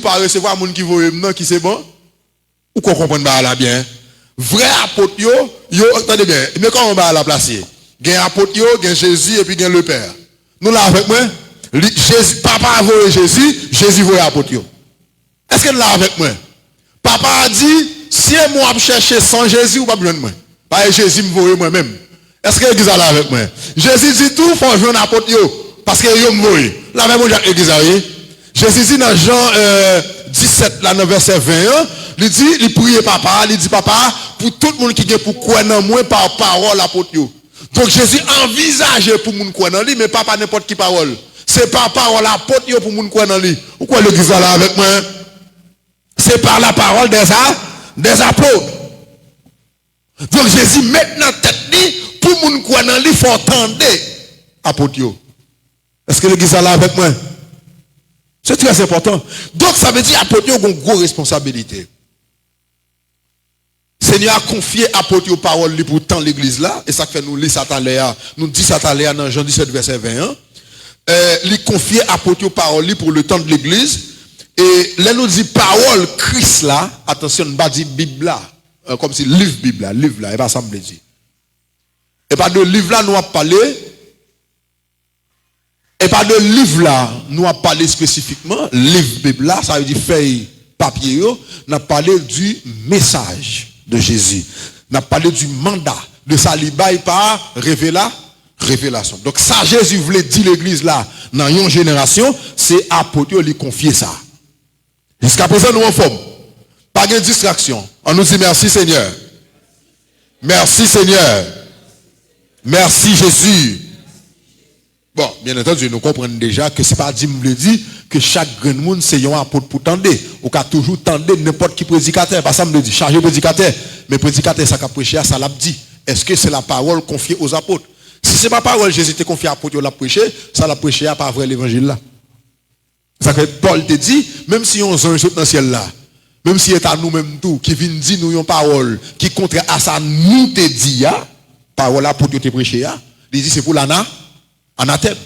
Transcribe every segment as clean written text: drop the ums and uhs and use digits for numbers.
ou pas recevoir moun qui voye non qui c'est bon? Ou qu'on comprenne pas là bien? Vrai apôtre yo attendez bien, mais comment on va la placer? Gen apôtre yo, gen Jésus et puis gen le Père. Nous là avec moi, Jésus, papa a voyé Jésus, Jésus voyé apôtre yo. Est-ce que nous là avec moi? Papa a dit, si moi chercher sans Jésus ou pas besoin de moi. Parce que Jésus me voyait moi-même. Est-ce que l'église est là avec moi? Jésus dit tout, il faut jouer un apôtre yo. Parce que yo me voyait. Là même, l'église a Jésus dit dans Jean 17, là, dans verset 21, il dit, il prie papa, il dit papa, pour tout le monde qui est pour croire dans moi par parole apôtre yo. Donc Jésus envisage pour moun croire dans lui, mais pas n'importe qui parole. C'est par parole apôtre yo pour moun croire dans lui. Pourquoi l'église est là avec moi? C'est par la parole des apôtres. Donc Jésus maintenant tête li pour moun croire dans lui, faut entendre apôtre yo. Est-ce que l'église est là avec moi? C'est très important. Donc ça veut dire apôtre yo ont une grosse responsabilité. Seigneur a confié apôtre aux paroles pour tant l'église là, et ça fait nous lire Satan Léa, nous dit Satan Léa dans Jean 17 verset 21. Il confié apôtre aux paroles pour le temps de l'église, et là nous dit parole Christ là, attention, on va dire Bible là, comme si livre Bible là, et pas ça me dire. Et pas de livre là nous a parlé, et pas de livre là nous a parlé spécifiquement, livre Bible là, ça veut dire feuille papier, nous a parlé du message de Jésus. On a parlé du mandat de sa libaye par révélation. Donc ça Jésus voulait dire l'église là dans une génération, c'est apôtre lui confier ça. Jusqu'à présent nous en forme. Pas de distraction. On nous dit merci Seigneur. Merci Seigneur. Merci Jésus. Bon, bien entendu, nous comprenons déjà que c'est pas dit que chaque grand monde c'est un apôtre pour tendre. Ou qu'a toujours tendre n'importe qui prédicateur. Pas ça me le dit, chargé prédicateur. Mais prédicateur, ça qu'a prêché, ça l'a dit. Est-ce que c'est la parole confiée aux apôtres? Si c'est pas parole, Jésus te confié à l'apôtre, l'a prêché, ça l'a prêché à pas vrai l'évangile là. Ça fait Paul te dit, même si on ange dans le ciel là, même si c'est à nous-mêmes tout, qui vient dire nous une parole, qui contre à ça nous te dit, parole là pour te prêcher, il dit c'est pour l'anathème.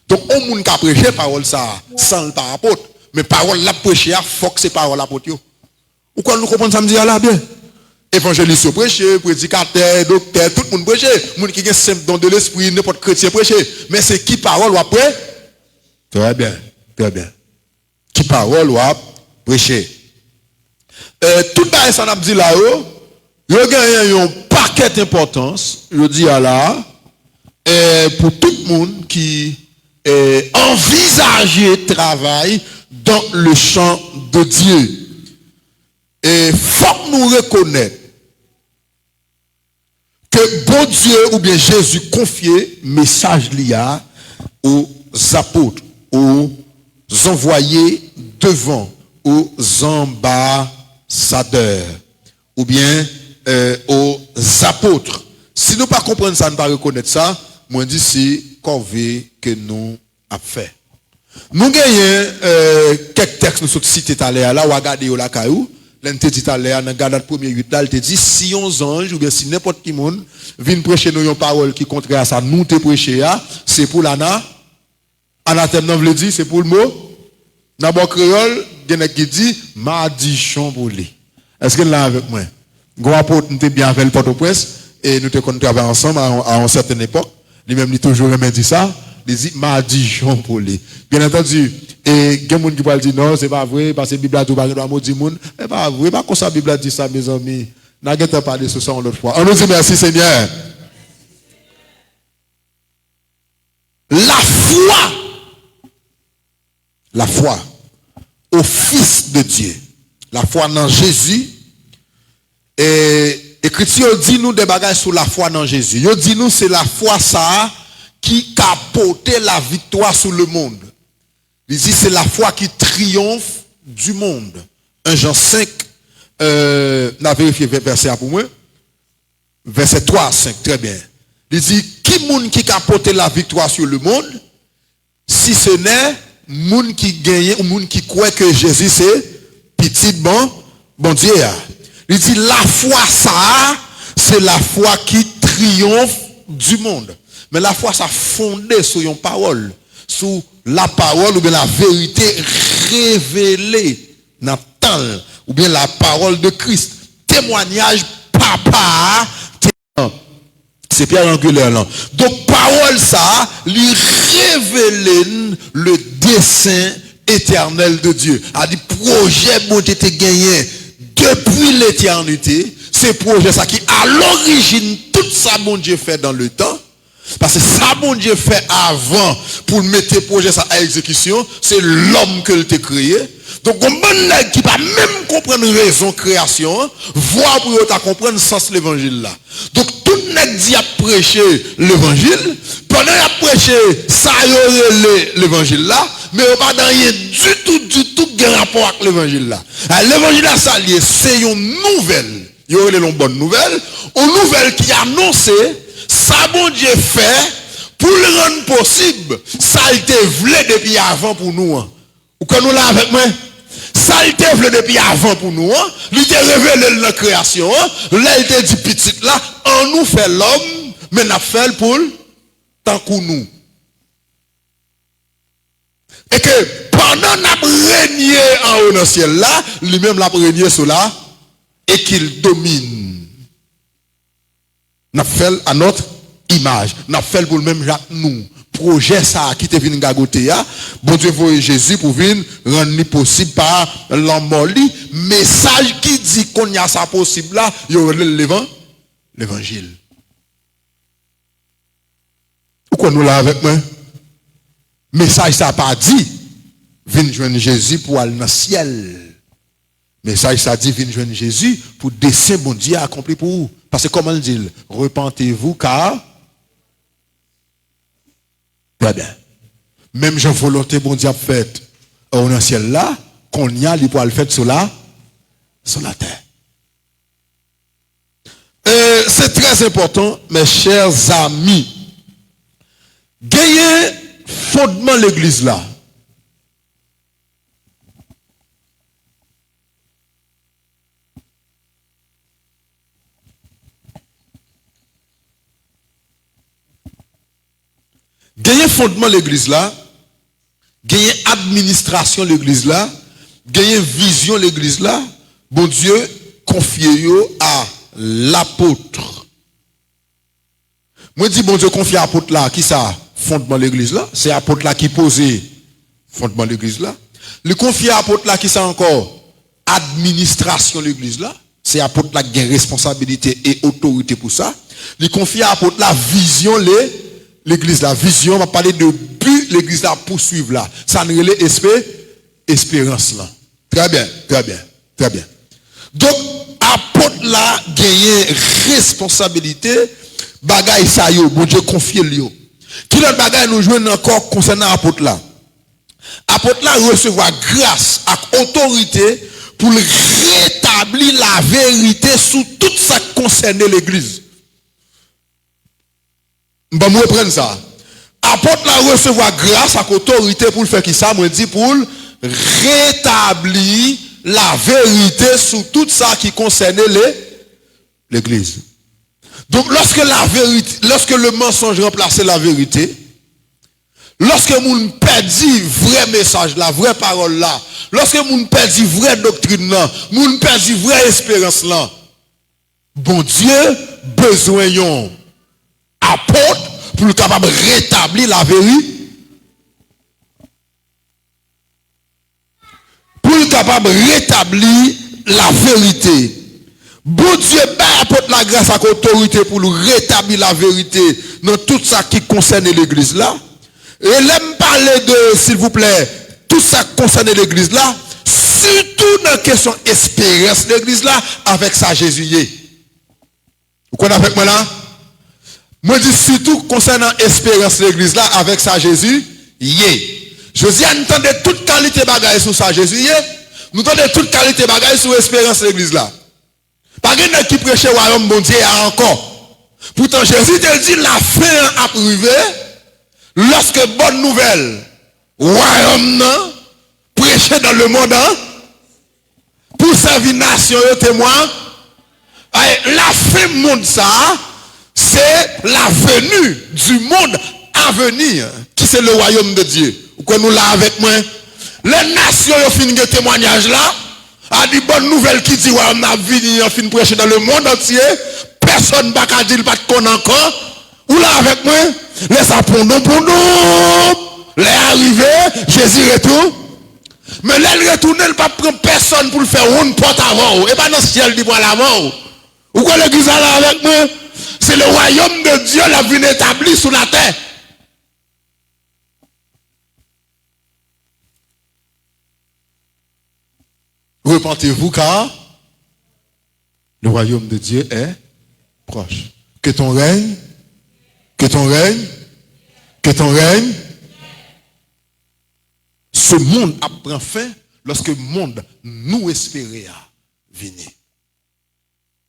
Donc, on moun ka prêcher parole ça sans le par apôtre, mais parole la prêcher, faut que c'est parole apôtre. Ou quand nous comprenons ça me dit là bien. Évangéliste prêcher, prédicateur, docteur, tout le monde prêcher. Moun qui est simple dans de l'esprit, n'importe chrétien prêcher. Mais c'est qui parole ou après? Très bien, très bien. Qui parole ou prêcher. Tout ça n'a dit là-haut, il y a un paquet d'importance, je dis à là, pour tout le monde qui envisager travail dans le champ de Dieu. Et faut que nous reconnaître que bon Dieu ou bien Jésus confiait message lié aux apôtres, aux envoyés devant, aux ambassadeurs ou bien aux apôtres. Si nous ne pas comprendre ça, nous ne pas reconnaître ça, moi je dis c'est corvée que nous avons fait. Nous gagnons quelques textes nous sommes cités tout à l'heure là ou regarder au la caillou. L'un te dit tout à l'heure dans Galate 1er 8 là, il te dit si on ange ou bien si n'importe qui monde vient prêcher nous une parole qui contraire à ça, nous te prêcher c'est pour anathème non veut dire c'est pour le mot. Dans bon créole, il y en a qui dit m'a dit chamboulé. Est-ce que là avec moi? Gros apôtre nous te bien fait le Port-au-Prince et nous te travailler ensemble à une certaine époque. Lui-même, il toujours dit ça. Il dit, m'a dit Jean Paul. Bien entendu, et il y a des gens qui disent non, c'est pas vrai, parce que la Bible a tout parlé de maudit monde. C'est pas vrai, pas comme ça la Bible a dit ça, mes amis. N'a pas parlé de ça l'autre fois. On nous dit merci Seigneur. La foi au Fils de Dieu, la foi dans Jésus, et Écriture dit nous des bagages sur la foi dans Jésus. Il dit nous c'est la foi ça qui capote la victoire sur le monde. Il dit c'est la foi qui triomphe du monde. 1 Jean 5, n'a vérifié verset pour moi. Verset 3 à 5, très bien. Il dit qui monde qui capote la victoire sur le monde, si ce n'est monde qui gagne ou monde qui croit que Jésus c'est petit bon Dieu. Il dit la foi ça, c'est la foi qui triomphe du monde. Mais la foi ça fondée sur une parole, sur la parole ou bien la vérité révélée dans le temps, ou bien la parole de Christ. Témoignage papa, c'est Pierre angulaire là. Donc parole ça, lui révèle le dessein éternel de Dieu. A dit projet bon Dieu était gagné depuis l'éternité, c'est projet ça qui à l'origine tout ça bon Dieu fait dans le temps. Parce que ça, bon Dieu fait avant pour mettre le projet ça à exécution, c'est l'homme que t'a créé. Donc, on ne qui pas même comprendre raison création, voir pour comprendre le sens de l'évangile là. Donc, tout le monde dit à prêcher l'évangile, pendant qu'il a prêché, ça y aurait l'évangile là, mais on pas dans rien du tout qui a rapport avec l'évangile là. L'évangile là, ça lié, c'est une nouvelle. Il y aurait une bonne nouvelle, une nouvelle qui annonce ça bon Dieu fait pour le rendre possible. Ça il te voulait depuis avant pour nous. Ou quand nous là avec moi, ça il te voulait depuis avant pour nous. Il te révélé la création. Là il te dit petit là, on nous fait l'homme, mais n'a fait pour tant que nous. Et que pendant n'a régné en haut dans le ciel là, lui-même l'a régné sur là et qu'il domine. N'a fait à notre image. N'a fait pour le même Jacques nous. Projet ça qui te vient gagoter ya. Bon Dieu voyez Jésus pour venir rendre possible par l'emboli. Message qui dit qu'on y a ça possible là, il y aura l'évangile. Pourquoi nous là avec moi? Message ça pas dit viens joindre Jésus pour aller dans le ciel. Message ça dit viens joindre Jésus pour dessein bon Dieu accompli pour vous. Parce que comment il dit, repentez-vous car très bien. Même j'ai volonté bon Dieu a fait au ciel là, qu'on y a, il peut le faire sur la terre. C'est très important, mes chers amis. Gagner fondement l'église là. Gagner fondement l'église là, gagner administration l'église là, gagner vision l'église là, bon Dieu confie à l'apôtre. Moi dis bon Dieu confie à l'apôtre là, qui ça fondement l'église là, c'est l'apôtre là qui posait fondement l'église là. Le confie à l'apôtre là qui ça encore administration l'église là, c'est l'apôtre là qui a responsabilité et autorité pour ça. Le confie à l'apôtre là vision l'église, la vision, on va parler de but, l'église là poursuivre là. Ça nous relève espérance là. Très bien, très bien, très bien. Donc, apôtre là, gagner responsabilité, bagaille ça yo, bon Dieu confie lui. Qui l'autre bagaille nous joue encore concernant apôtre là? Apôtre là recevoir grâce et autorité pour rétablir la vérité sur tout ça qui concerne l'église. Je vais reprendre ça. Apôtre la recevoir grâce à autorité pour le faire qui ça, moi dit pour rétablir la vérité sur tout ça qui concerne l'église. Donc lorsque la vérité, lorsque le mensonge remplaçait la vérité, lorsque moun perdit vrai message, la vraie parole là, lorsque moun perdit vraie doctrine là, moun perdit vraie espérance là, bon Dieu besoin yon apôtre pour le capable de rétablir la vérité. Pour le capable de rétablir la vérité. Bon Dieu, apporte la grâce à l'autorité pour nous rétablir la vérité dans tout ça qui concerne l'église là. Et l'aime parler de, s'il vous plaît, tout ça qui concerne l'église là, surtout dans la question espérance de l'église là, avec sa Jésus. Vous connaissez avec moi là? Moi je dis surtout concernant espérance de l'église là, avec sa Jésus. Je dis, nous entendons toute qualité bagaille sur sa Jésus. Nous entendons toute qualité bagaille sur espérance de l'église là. Pas quelqu'un qui prêche le royaume bon Dieu encore. Pourtant Jésus te dit la fin a privé lorsque bonne nouvelle royaume prêché dans le monde pour servir nation et témoin. La fin du monde ça c'est la venue du monde à venir qui c'est le royaume de Dieu. Pourquoi nous là avec moi? Les nations ont fini de témoignage là. A dit bonne nouvelle qui dit ouais, on a venu en fin prêcher dans le monde entier. Personne ne va dire pas de con encore. Ou là avec moi? Les appondons pour nous. Les arrivés, Jésus retourne. Mais les retourner, il ne pas prendre personne pour le faire une porte avant. Et pas dans le ciel dit moi l'avant. Ou quoi l'église là avec moi? C'est le royaume de Dieu la vie établi sur la terre. Repentez-vous car le royaume de Dieu est proche. Que ton règne, que ton règne, que ton règne. Ce monde apprend fin lorsque le monde nous espérait à venir.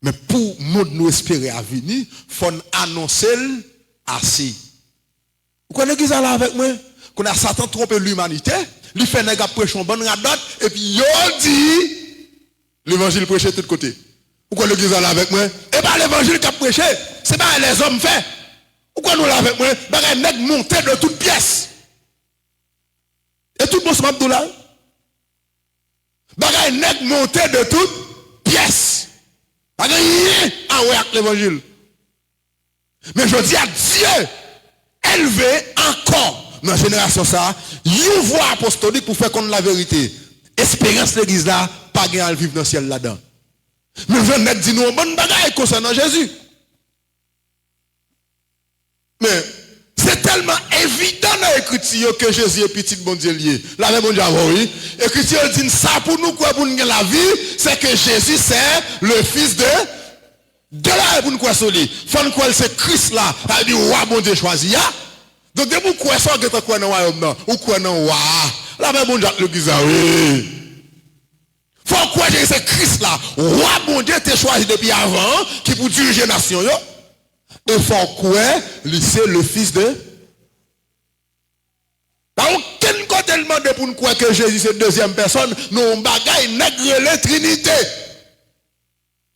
Mais pour le monde nous espérer à venir, il faut annoncer assez. Vous connaissez qui ça là avec moi? Qu'on a Satan trompé l'humanité, il fait un gars prêcher une bonne radote, et puis il dit l'évangile prêché de tous côtés. Vous connaissez qui ça là avec moi? Et bien l'évangile qui a prêché, c'est pas les hommes fait. Vous connaissez là avec moi? Ben les nègres montés de toutes pièces. Et tout le monde se met là. Ben les nègres montés de toutes pièces. Pas de rien à voir avec l'évangile. Mais je dis à Dieu, élevé encore dans la génération ça, une voix apostolique pour faire connaître la vérité. Espérance l'église là, pas gagner à vivre dans le ciel là-dedans. Mais je viens de dire nous, bonne bagaille concernant Jésus. Mais c'est tellement évident dans l'écriture que Jésus est petit bon Dieu lié. La même bon Dieu, oui. L'écriture dit ça pour nous, quoi, pour nous la vie, c'est que Jésus c'est le fils de là pour nous quoi solide. Faut nous quoi c'est Christ là, a dit roi bon Dieu choisi. Donc de vous quoi ça que quoi dans royaume non, ou quoi non roi. La même bon Dieu le dit oui. Faut quoi c'est Christ là, roi bon Dieu t'es choisi depuis avant qui pour diriger nation yo. Et faut quoi c'est le fils de. Par aucun côté demande pour nous croire que Jésus c'est deuxième personne, nous bagaille nègre la Trinité.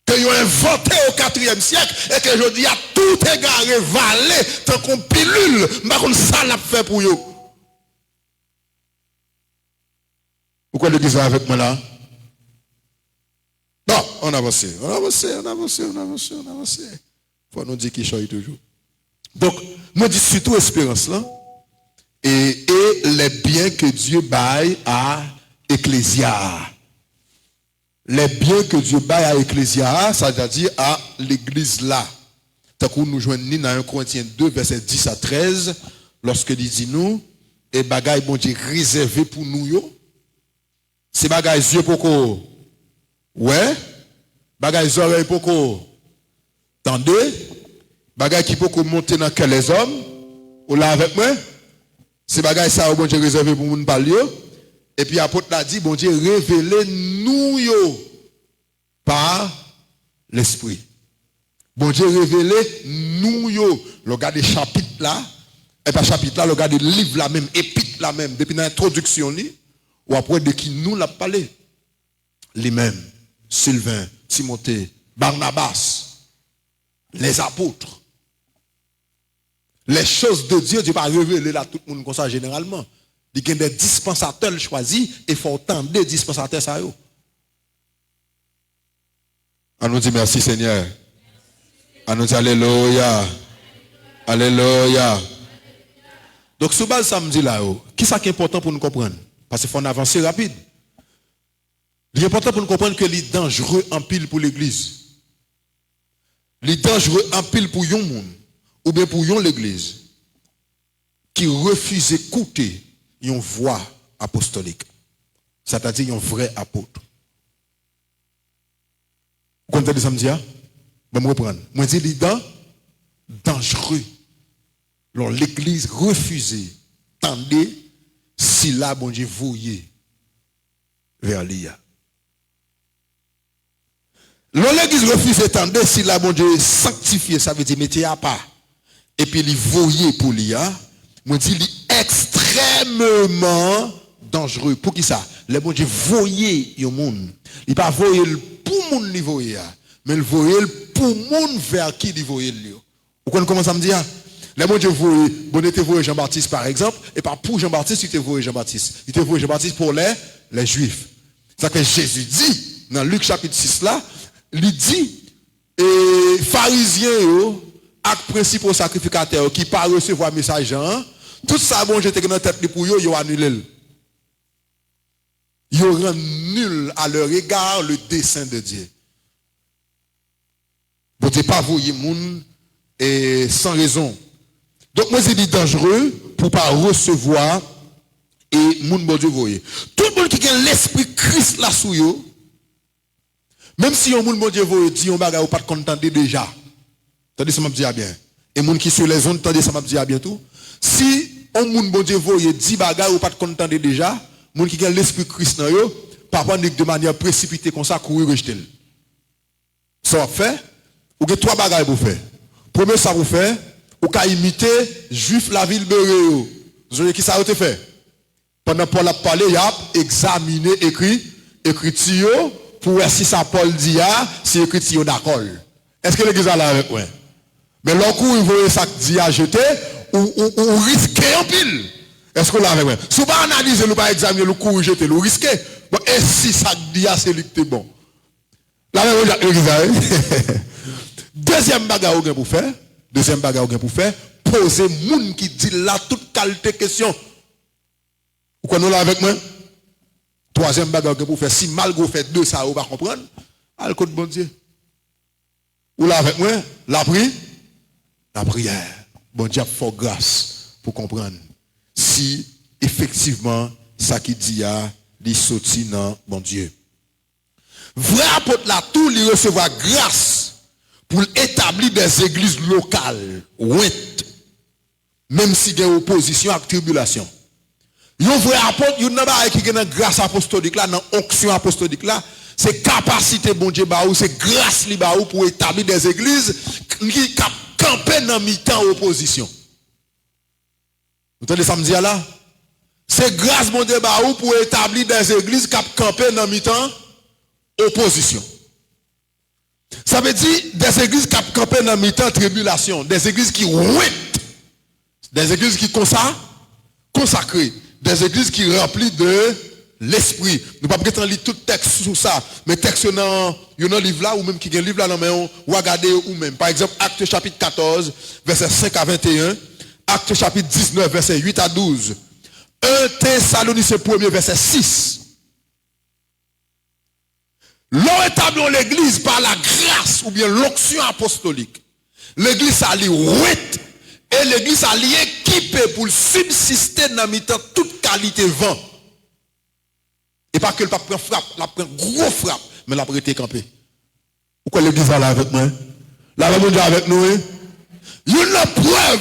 Que ils ont inventé au 4e siècle et que je dis à tout égaré valé tant qu'on pilule, mais qu'on ça l'a fait pour eux. Pourquoi le disent avec moi là? Bon, on avance. Faut nous dire qu'il choisit toujours. Donc, moi dis surtout espérance là. Et les biens que Dieu baille à Ecclésia. Les biens que Dieu baille à Ecclésia, ça veut dire à l'église là. Tant que nous joignons dans 1 Corinthiens 2, verset 10 à 13, lorsque il dit nous, et bagaille bon Dieu réservé pour nous yo. C'est bagaille yeux pour quoi? Ouais. Bagaille oreilles pour quoi? Tendez. Bagaille qui peut monter dans quel les hommes? Ou là avec moi? C'est bagaille ça bon Dieu réservé pour nous parler. Et puis l'apôtre l'a dit, bon Dieu, révélez-nous yo par l'esprit. Bon Dieu, révélez-nous yo. Le gars des chapitres là, et pas chapitre là, le gars des livres là même, épîtres là même, depuis l'introduction li, ou après de qui nous l'a parlé. Les mêmes, Sylvain, Timothée, Barnabas, les apôtres. Les choses de Dieu, Dieu va révéler là tout le monde comme ça généralement. Il y a des dispensateurs choisis et il faut entendre des dispensateurs ça yo. On nous dit merci Seigneur. On nous dit alléluia. Alléluia. Donc ce base samedi là, qui ça qui est important pour nous comprendre? Parce qu'il faut avancer rapide. Il est important pour nous comprendre que les dangereux en pile pour l'église. Les dangereux en pile pour yon monde ou bien pour yon l'église qui refuse d'écouter une voix apostolique. C'est-à-dire un vrai apôtre. Vous comprenez ça me dit? Je vais reprendre. Moi, je dis dangereux. Alors, l'église refusée. Tendez, si là, bon Dieu, voyez vers l'IA. L'église refuse tendez, si là, bon Dieu, sanctifié, ça veut dire mettez à part. Et puis, il voyez pour l'IA. Moi, je dis extrêmement dangereux. Pour qui ça? Les bon Dieu voyez le monde. Il pas voyer pour monde li voyer, mais il voyer pour monde vers qui il voyer. Vous comprenez comment ça me dit? Les bon Dieu voyait, bon Dieu voyait Jean-Baptiste par exemple, et pas pour Jean-Baptiste, il te voyait Jean-Baptiste. Il te voyait Jean-Baptiste pour les Juifs. C'est ça que Jésus dit, dans Luc chapitre 6 là, il dit, et pharisiens, acte principal sacrificateur, qui pas recevoir message, tout ça, bon Dieu, dans la tête pour eux, ils ont annulé. Ils rendent nul à leur égard le dessein de Dieu. Vous ne pas voyer moun et sans raison. Donc moi, c'est dangereux pour ne pas recevoir et moun bon Dieu voyer. Tout le monde qui a l'esprit Christ là sous yo, même si on moun bon Dieu voyer, dit on bagarre ou pas contenter déjà. Tandis ça m'a dit bien. Et moun qui sur les ondes, tandis ça m'a dit bien tout. Si on moun bon Dieu voyer, dit bagarre ou pas contenter déjà, moun qui a l'esprit Christ là yo, pas prendre de manière précipitée comme ça, courir rejeter. Ça va faire, ou avez trois bagages pour faire. Premier ça vous fait, ou qu'à imiter juif la ville Béréo. Vous voyez qui ça a été fait? Pendant Paul a parlé, il a examiné écriture pour voir si ça Paul dit, si écriture d'accord. Est-ce que l'église a là avec moi? Mais l'autre coup, il voyait ça dit à jeter, ou risquer en pile. Est-ce que là avec moi? Si vous pas analyser, vous pas examiner, vous courez jeter, vous risquez. Bon, et si ça dit, c'est lui qui est bon. Là, l'église. Deuxième bagarre pour faire, poser moun qui dit là toute qualité question. Vous connaissez là avec moi? Troisième bagarre pour faire, si mal vous fait deux, ça vous va comprendre. Al côté bon Dieu. Ou là avec moi? La prière. Bon Dieu faut grâce pour comprendre. Si effectivement, ça qui dit a, il sorti dans bon Dieu. Vrai apôtre là, tout lui recevoir grâce pour établir des églises locales, même si il y a opposition à tribulation. Yon vrai apôtre, yon n'a pas qui une grâce apostolique là, dans onction apostolique là, c'est capacité bon Dieu ba ou, c'est grâce li ba ou pour établir des églises qui campent dans mi-temps opposition. Vous entendez ça me dire là? C'est grâce bon Dieu ba ou pour établir des églises qui campent dans mi-temps opposition. Ça veut dire des églises qui campent dans mi-temps tribulation, des églises qui ouïtent, des églises qui consacrées, des églises qui remplies de l'esprit. Nous ne pouvons pas lire tout texte sur ça, mais texte dans un livre là, ou même qui a un livre là, ou regarder ou même. Par exemple, Acte chapitre 14, verset 5 à 21, Acte chapitre 19, verset 8 à 12, 1 Thessaloniciens 1er, verset 6. L'on établit l'église par la grâce ou bien l'onction apostolique. L'église a lié et l'église a lié équipée pour subsister dans mi-temps toute qualité vent. Et pas que le pape prend frappe, la prend gros frappe, mais la prête campé. Pourquoi l'église a là avec moi? La monde avec nous. Il y a une preuve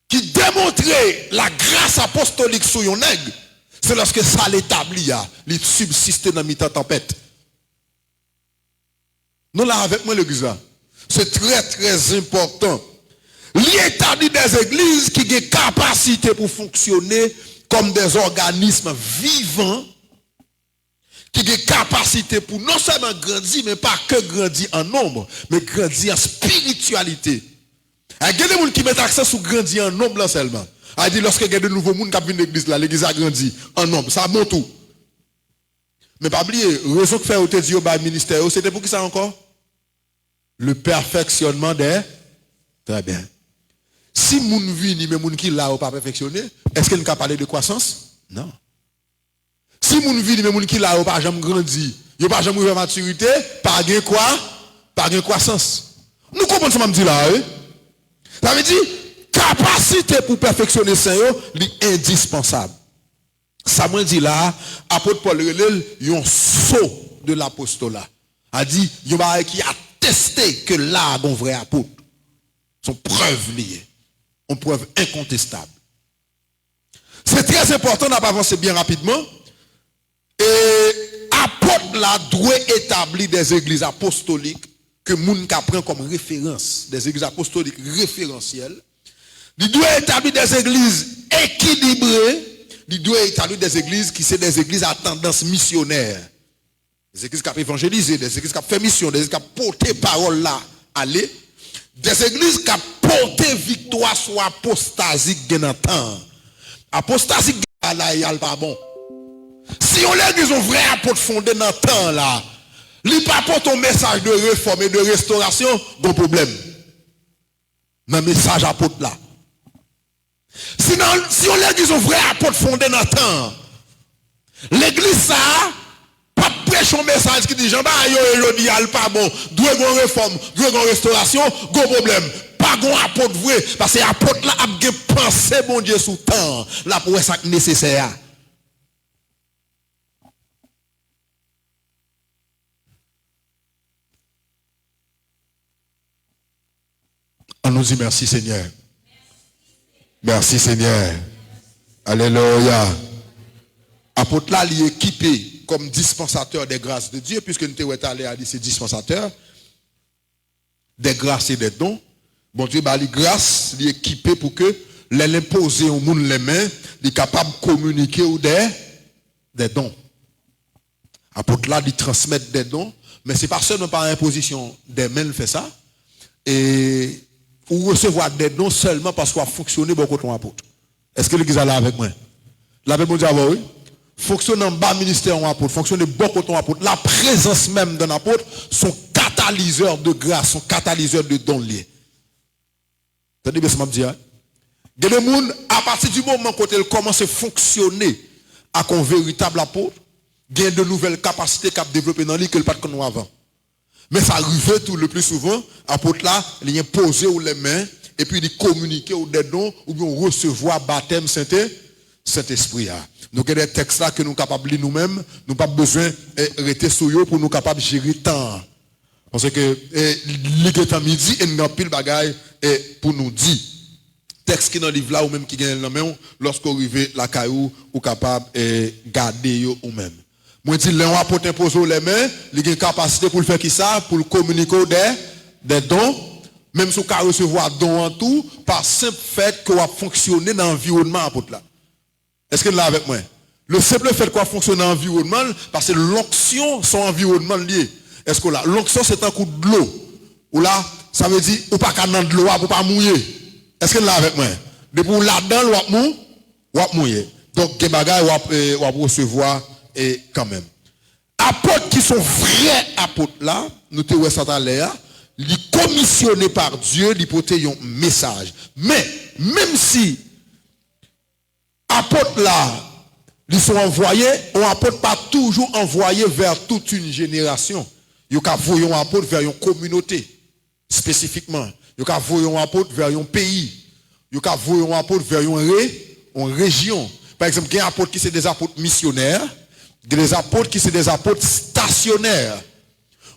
qui démontrait la grâce apostolique sur yon nègre. C'est lorsque ça l'établit, il subsiste dans mi-temps tempête. Nous là avec moi l'église là. C'est très très important. L'établit des églises qui ont capacité pour fonctionner comme des organismes vivants, qui ont capacité pour non seulement grandir, mais pas que grandir en nombre, mais grandir en spiritualité. Il y a des gens qui mettent accent sur grandir en nombre là seulement. A dit lorsque il y a de nouveaux monde qui viennent de l'église là, l'église a grandi en nombre, ça monte tout. Mais pas oublier, raison que fait au Dieu par ministère, c'était pour qui ça encore? Le perfectionnement des. Très bien. Si moun vini mais moun qui là ou pas perfectionné, est-ce qu'il n'a parlé de croissance? Non. Si moun vini mais moun qui là ou pas jamais grandi, il pas jamais eu maturité, pas gain quoi? Pas gain croissance. Nous comprenons ce que je dis là, hein? Ça veut dire capacité pour perfectionner ça est indispensable. Ça me dit là, apôtre Paul relève un saut de l'apostolat. A dit, il y a qui a testé que là, bon vrai apôtre. Sont preuves liées. Une preuve incontestable. C'est très important d'avancer bien rapidement. Et apôtre là doit établir des églises apostoliques que moun ka prend comme référence, des églises apostoliques référentielles. Il doit établir des églises équilibrées. Il doit établir des églises qui sont des églises à tendance missionnaire. Des églises qui ont évangélisé, des églises qui ont fait mission, des églises qui ont porté parole là, aller. Des églises qui ont porté victoire sur apostasie dans le temps. Apostasie là, il n'y a pas bon. Si on l'église un vrai apôtre fondé dans le temps là, il n'y a pas un message de réforme et de restauration, bon problème. Dans le message apôtre là. Si on l'église un vrai apôtre fondé dans le temps, l'église ça, pas prêche un message qui dit Jean-Baptiste, il n'y a pas bon, doit une réforme, doit une restauration, bon problème. Pas bon apôtre vrai, parce que l'apôtre là a pensé bon Dieu sous temps, là pour ça nécessaire. On nous dit merci Seigneur. Merci Seigneur. Alléluia. Apôtre là, il est équipé comme dispensateur des grâces de Dieu, puisque nous sommes allés à dire c'est dispensateur des grâces et des dons. Bon Dieu, les grâces, il est équipé pour que les imposer au monde les mains, il est capable de communiquer ou des dons. Apôtre là, il transmet des dons, mais c'est pas seulement par imposition des mains, il fait ça. Et ou recevoir des dons seulement parce qu'on a fonctionné beaucoup ton apôtre. Est-ce que l'église est là avec moi? La Bible dit oui. Fonctionner en bas ministère en apôtre, fonctionner beaucoup ton apôtre. La présence même d'un apôtre, son catalyseur de grâce, son catalyseur de dons liés. Vous entendez ce que je dis? Il y a des gens, à partir du moment où il commence à fonctionner à un véritable apôtre, il y a de nouvelles capacités qu'il a développées dans lui que le pas qu'on a avant. Mais ça arrive tout le plus souvent, apôtre là, il a posé les mains et puis il communiquer ou des dons ou bien recevoir baptême Saint-Esprit. Donc il y a des textes là que nous sommes capables de lire nous-mêmes, nous n'avons pas besoin de rester sur eux pour nous capables de gérer le temps. Parce que l'église midi et nous avons pile bagaille pour nous dire. Texte qui dans le livre là ou même qui gagne la main, lorsqu'on arrive la caillou ou capable de garder ou même. Moi, je dis, l'un apôtre impose les mains, il a une capacité pour le faire qui ça, pour le communiquer des dons, même si on recevoir dons en tout, par simple fait qu'on va fonctionner dans l'environnement apôtre là. Est-ce que là avec moi? Le simple fait qu'on va fonctionner dans l'environnement, parce que l'onction, son environnement lié. Est-ce que là, l'onction c'est un coup de l'eau. Ou là, ça veut dire, ou pas qu'à dans de l'eau, pour pas mouiller. Est-ce que là avec moi? Depuis là-dedans, ou va mouiller. Donc, des bagages, ou va recevoir. Et quand même, apôtres qui sont vrais apôtres là, nous te voyons à l'air, ils commissionnés par Dieu, ils portent un message. Mais, même si apôtres là, ils sont envoyés, on apôtre pas toujours envoyé vers toute une génération. Ils ont envoyé un apôtre vers une communauté, spécifiquement. Ils ont envoyé un apôtre vers un pays. Ils ont envoyé un apôtre vers une région. Par exemple, il y a un apôtre qui sont des apôtres missionnaires. Des apôtres qui sont des apôtres stationnaires.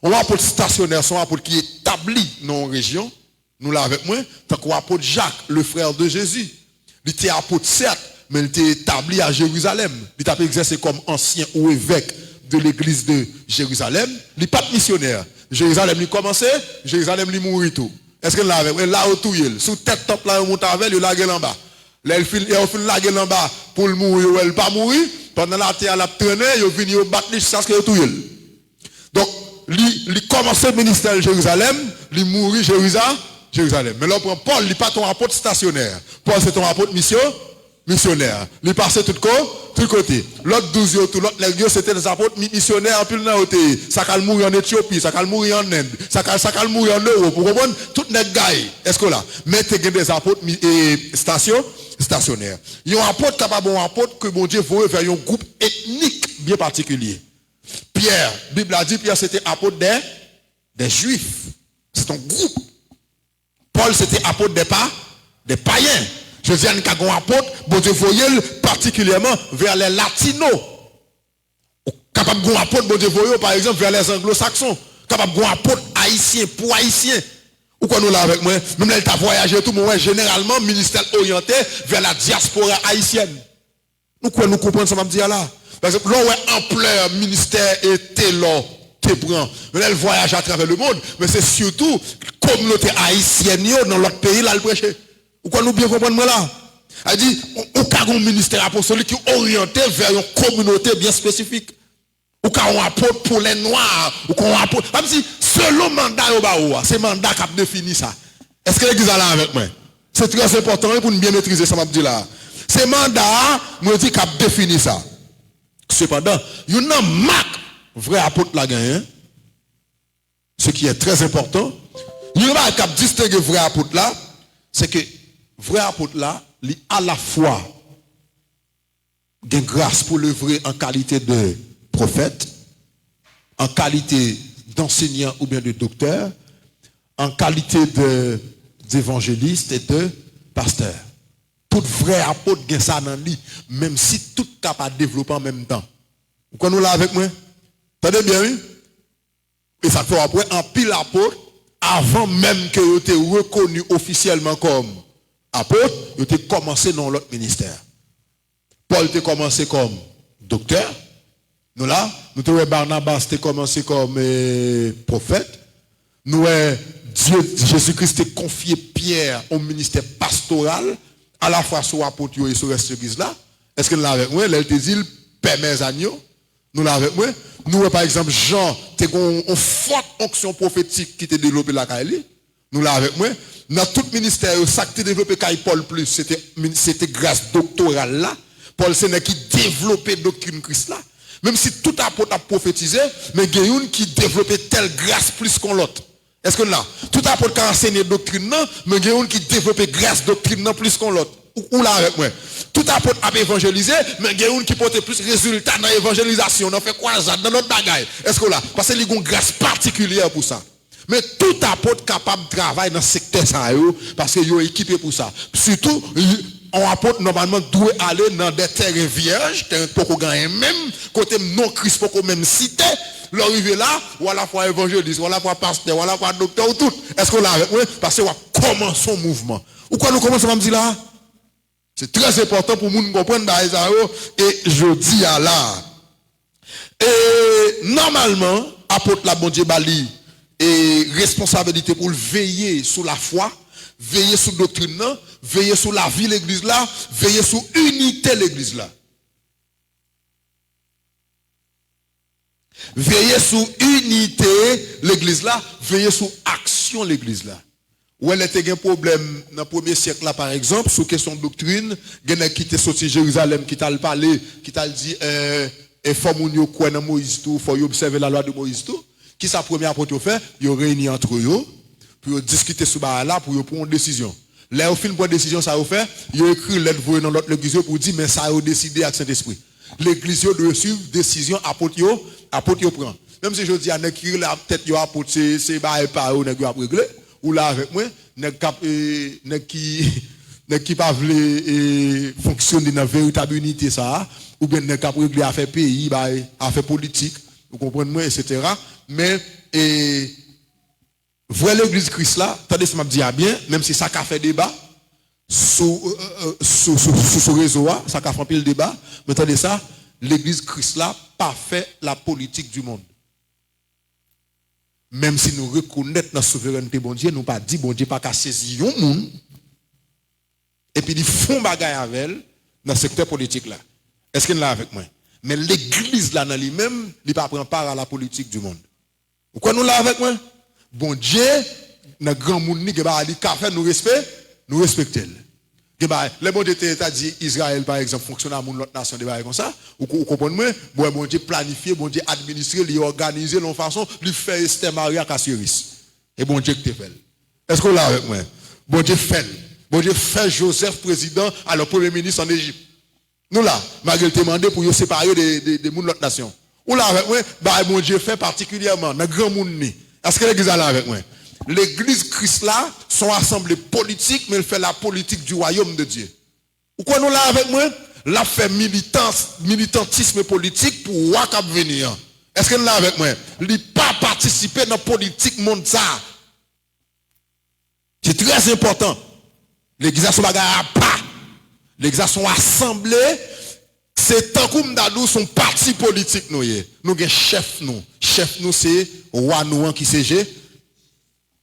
On a apôtres stationnaires, sont apôtres qui établis dans une région. Nous là avec moi, tant qu'on apôtre Jacques, le frère de Jésus. Il était apôtre certes, mais il était établi à Jérusalem. Il était exercé comme ancien ou évêque de l'église de Jérusalem. Il n'est pas missionnaire. Jérusalem il commençait, Jérusalem il mourit tout. Est-ce que là avec moi, là où tout il, sous tête top là on monte avec, il l'a en bas. Là il file la en bas pour le mourir ou elle pas mourir. Pendant la terre, la traîné, ils viennent ils battre les choses que tout. Donc, il commence le ministère de Jérusalem, il mourit Jérusalem. Mais là, Paul, il n'est pas ton apôtre stationnaire. Paul, c'est ton apôtre missionnaire. Il passe tout côté. L'autre 12, l'autre, c'était des apôtres missionnaires en plus dans le pays. Ça va mourir en Éthiopie, ça va mourir en Inde, ça va mourir en Europe. Pour comprendre, tout les gars. Est-ce que là? Mais tu as des apôtres stationnaire. Il y a un apôtre capable, un apôtre que mon Dieu voulait vers un groupe ethnique bien particulier. Pierre, la Bible a dit, Pierre c'était apôtre des Juifs. C'est un groupe. Paul c'était apôtre des païens. Je dis à un apôtre, mon Dieu voulait particulièrement vers les latinos. Capable d'un apôtre, mon Dieu voulait par exemple vers les anglo-saxons. Capable d'un apôtre haïtien pour haïtien. Ou quoi nous là avec moi? Même là, il t'a voyagé tout, mais généralement, ministère orienté vers la diaspora haïtienne. Nous quoi nous comprenons ça, m'a dit là? Par exemple, là, ampleur, ministère était là, t'es prend. Là, il voyage à travers le monde, mais c'est surtout communauté haïtienne dans l'autre pays, là, le prêcher. Ou quoi nous bien comprendre là? Elle dit, au cas un ministère apostolique qui est orienté vers une communauté bien spécifique. Ou quand on apporte pour les noirs, ou qu'on apporte. Même si selon le mandat, c'est le mandat qui a défini ça. Est-ce que l'église est là avec moi? C'est très important pour nous bien maîtriser ça, m'a dit là. C'est mandat, nous dit qu'a défini ça. Cependant, il y a une marque vrai apôtre la gagne. Ce qui est très important, il y a une marque qui distingue vrai apôtre là, c'est que vrai apôtre là, il à la fois de grâce pour l'œuvrer en qualité de prophète, en qualité d'enseignant ou bien de docteur, en qualité d'évangéliste et de pasteur. Tout vrai apôtre gagne ça dans lui, même si tout n'a pas développé en même temps. Vous connaissez là avec moi? Attendez bien, oui? Et ça fait après, en pile apôtre, avant même que vous soyez reconnu officiellement comme apôtre, vous avez commencé dans l'autre ministère. Paul a commencé comme docteur. Nous là, nous avons Barnabas a commencé comme prophète. Nous Jésus-Christ a confié Pierre au ministère pastoral, à la fois sur l'apôtre et sur cette église là. Est-ce que nous l'avons avec moi? L'elle te dit, Père mes agneaux. Nous l'avons avec moi. Nous, par exemple, Jean, tu as une forte onction prophétique qui t'a développé la Kaili. Nous l'avons avec moi. Dans tout ministère, ça qui t'a développé Kaili Paul plus, c'était grâce doctorale là. Paul, c'est qui développait doctrine Christ là. Même si tout apôtre a prophétisé, mais il y a une qui développait telle grâce plus qu'on l'autre. Est-ce que là, tout apôtre qui a enseigné doctrine, mais il y a une qui développait grâce doctrine plus qu'on l'autre. Ou là avec moi. Tout apôtre a évangélisé, mais il y a une qui porte plus résultat dans l'évangélisation. On fait quoi ça dans notre bagaille? Est-ce que là, parce qu'il y a une grâce particulière pour ça. Mais tout apôtre capable de travailler dans ce secteur ça, parce qu'il est équipé pour ça. Surtout, un apôtre normalement doit aller dans des terrains vierges, terrains pour gagner même, côté non Christ pour même cité, l'arrivée là, ou à la fois évangéliste, ou à la fois pasteur, ou à la fois docteur, ou tout. Est-ce que là avec moi? Parce que on commence son mouvement. Ou quoi nous commençons à me dire là? C'est très important pour nous comprendre ça. Et je dis à là. Et normalement, apôtre la bon Dieu Bali et responsabilité pour veiller sur la foi, veiller sur la doctrine, veiller sur la vie de l'église là, veiller sur l'unité de l'église là. Veiller sur l'unité de l'église là, veiller sur l'action de l'église là. Ou elle était un problème dans le premier siècle là par exemple, sur question de doctrine, il y a qui était sorti Jérusalem, qui t'a parlé, qui t'a dit, il faut que dans Moïse tout, il faut observer la loi de Moïse tout. Qui sa première apôtre fait? Ils réunissent entre eux, pour discuter sur là, pour prendre une décision. Là, au fin de décision, ça a fait, ils ont écrit lettre dans l'autre église pour dire, mais ça a décidé avec Saint-Esprit. L'église doit suivre décision apôtre prend. Même si je dis à qui la tête yo apôtre, c'est pas eux nèg yo régler. Ou là avec moi, nèg qui pas veut fonctionner dans véritable unité ça, ou bien nèg cap régler affaire pays, affaire politique, vous comprenez moi, etc. Mais vrai l'église Christ là, attendez ça m'a dit bien, même si ça a fait débat sur réseau, ça a fait un peu le débat, mais attendez ça, l'église Christ là pas fait la politique du monde. Même si nous reconnaissons notre souveraineté, bon Dieu, nous pas dit, bon Dieu, pas qu'à saisir un monde, et puis ils font bagaille avec elle dans le secteur politique là. Est-ce qu'il est là avec moi? Mais l'église là, dans lui-même, il ne prend pas part à la politique du monde. Pourquoi nous là avec moi? Bon Dieu, notre grand monde, nous respectons. Le bon Dieu t'a dit, Israël par exemple, fonctionne à l'autre nation, comme ça. Vous comprenez? Bon Dieu planifié, bon Dieu administré, il organisé de façon, il fait Esther Maria Cassiris. Et bon Dieu qui te fait. Est-ce que vous là avec moi? Bon Dieu fait. Bon Dieu fait Joseph président, alors premier ministre en Égypte. Nous là, malgré te demandé pour nous séparer des gens de l'autre nation. Ou là avec moi, bon Dieu fait particulièrement, dans grand monde. Est-ce que l'église est là avec moi? L'église Christ là, sont assemblées politiques, mais elle fait la politique du royaume de Dieu. Pourquoi nous là avec moi? La fait militantisme politique pour Wakab venir. Est-ce qu'elle est là avec moi? Il n'a pas participé dans la politique monde ça. C'est très important. L'église sont bagarre pas. L'église sont assemblées. C'est tant comme d'adou son parti politique nous. Nous avons chef nous. Chef nous c'est roi nous qui siège.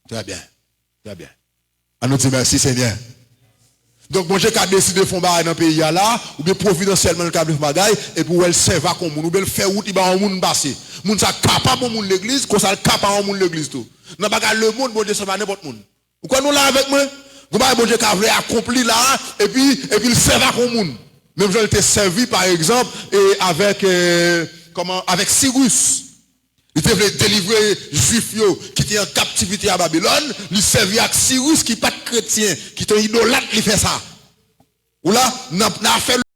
Très bien. Très bien. On nous dit merci Seigneur. Donc bon Dieu a décidé de faire dans le pays là, ou bien providentiellement le cap de bagaille, et pour elle servir comme nous, ou bien le faire route, il va un monde passer. Moun ça capable au monde l'église, qu'on ça capable au monde l'église tout. Dans bagaille le monde, bon Dieu ça va n'importe monde. Pourquoi nous là avec moi? Vous voyez, bon Dieu qui a accompli là, et puis il sert à tout le monde. Même j'ai été servi par exemple et avec Cyrus. Il devait délivrer les Juifs qui étaient en captivité à Babylone. Il servait avec Cyrus qui n'est pas chrétien, qui est un idolâtre, il fait ça. Ou là, n'a fait